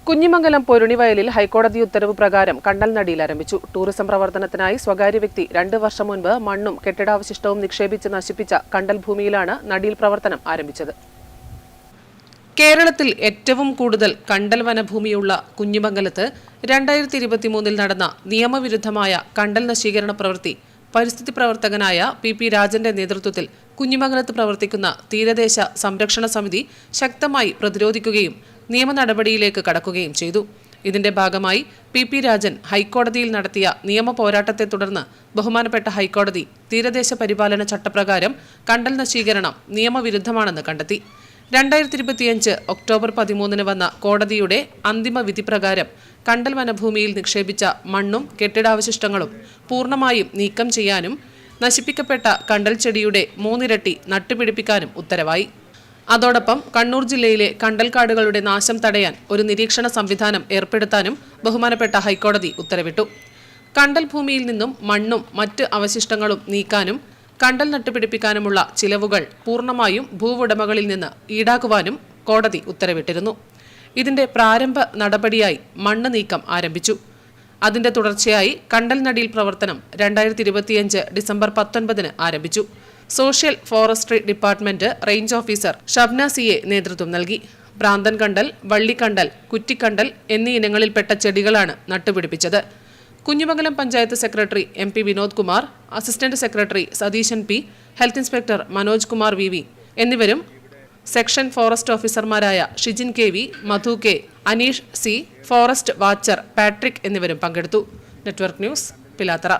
കുഞ്ഞിമംഗലം പൊരുണിവയലിൽ ഹൈക്കോടതി ഉത്തരവ് പ്രകാരം കണ്ടൽ നടിയിൽ ആരംഭിച്ചു. ടൂറിസം പ്രവർത്തനത്തിനായി സ്വകാര്യ വ്യക്തി 2 വർഷം മുൻപ് മണ്ണും കെട്ടിടാവശിഷ്ടവും നിക്ഷേപിച്ച് നശിപ്പിച്ച കണ്ടൽ ഭൂമിയിലാണ് നടിയിൽ പ്രവർത്തനം ആരംഭിച്ചത്. കേരളത്തിൽ ഏറ്റവും കൂടുതൽ കണ്ടൽ വനഭൂമിയുള്ള കുഞ്ഞിമംഗലത്ത് 2023 നടന്ന നിയമവിരുദ്ധമായ കണ്ടൽ നശീകരണ പ്രവൃത്തി പരിസ്ഥിതി പ്രവർത്തകനായ പി രാജന്റെ നേതൃത്വത്തിൽ കുഞ്ഞിമംഗലത്ത് പ്രവർത്തിക്കുന്ന തീരദേശ സംരക്ഷണ സമിതി ശക്തമായി പ്രതിരോധിക്കുകയും നിയമ നടപടിയിലേക്ക് കടക്കുകയും ചെയ്തു. ഇതിന്റെ ഭാഗമായി പി രാജൻ ഹൈക്കോടതിയിൽ നടത്തിയ നിയമ പോരാട്ടത്തെ തുടർന്ന് ബഹുമാനപ്പെട്ട ഹൈക്കോടതി തീരദേശ പരിപാലന ചട്ടപ്രകാരം കണ്ടൽ നശീകരണം നിയമവിരുദ്ധമാണെന്ന് കണ്ടെത്തി. 2025 ഒക്ടോബർ 13 വന്ന കോടതിയുടെ അന്തിമ വിധി പ്രകാരം കണ്ടൽ വനഭൂമിയിൽ നിക്ഷേപിച്ച മണ്ണും കെട്ടിടാവശിഷ്ടങ്ങളും പൂർണ്ണമായും നീക്കം ചെയ്യാനും നശിപ്പിക്കപ്പെട്ട കണ്ടൽ ചെടിയുടെ 3 ഇരട്ടി നട്ടുപിടിപ്പിക്കാനും ഉത്തരവായി. അതോടൊപ്പം കണ്ണൂർ ജില്ലയിലെ കണ്ടൽക്കാടുകളുടെ നാശം തടയാൻ ഒരു നിരീക്ഷണ സംവിധാനം ഏർപ്പെടുത്താനും ബഹുമാനപ്പെട്ട ഹൈക്കോടതി ഉത്തരവിട്ടു. കണ്ടൽ ഭൂമിയിൽ നിന്നും മണ്ണും മറ്റ് അവശിഷ്ടങ്ങളും നീക്കാനും കണ്ടൽ നട്ടുപിടിപ്പിക്കാനുമുള്ള ചിലവുകൾ പൂർണ്ണമായും ഭൂവുടമകളിൽ നിന്ന് ഈടാക്കുവാനും കോടതി ഉത്തരവിട്ടിരുന്നു. ഇതിന്റെ പ്രാരംഭ നടപടിയായി മണ്ണ് നീക്കം ആരംഭിച്ചു. അതിന്റെ തുടർച്ചയായി കണ്ടൽ നടിയിൽ പ്രവർത്തനം 2025 ഡിസംബർ 19 ആരംഭിച്ചു. Social forestry department range officer Shabna സിയെ നേതൃത്വം നൽകി. ഭ്രാന്തൻ കണ്ടൽ, വള്ളിക്കണ്ടൽ, കുറ്റിക്കണ്ടൽ എന്നീ ഇനങ്ങളിൽപ്പെട്ട ചെടികളാണ് നട്ടുപിടിപ്പിച്ചത്. Kunhimangalam panchayat secretary MP Vinod Kumar, assistant secretary Satheesan P, health inspector Manoj Kumar VV എന്നിവരും സെക്ഷൻ ഫോറസ്റ്റ് ഓഫീസർമാരായ Shijin KV, Madhu K, Aneesh C, forest watcher Patrick എന്നിവരും പങ്കെടുത്തു. Network news, Pilathara.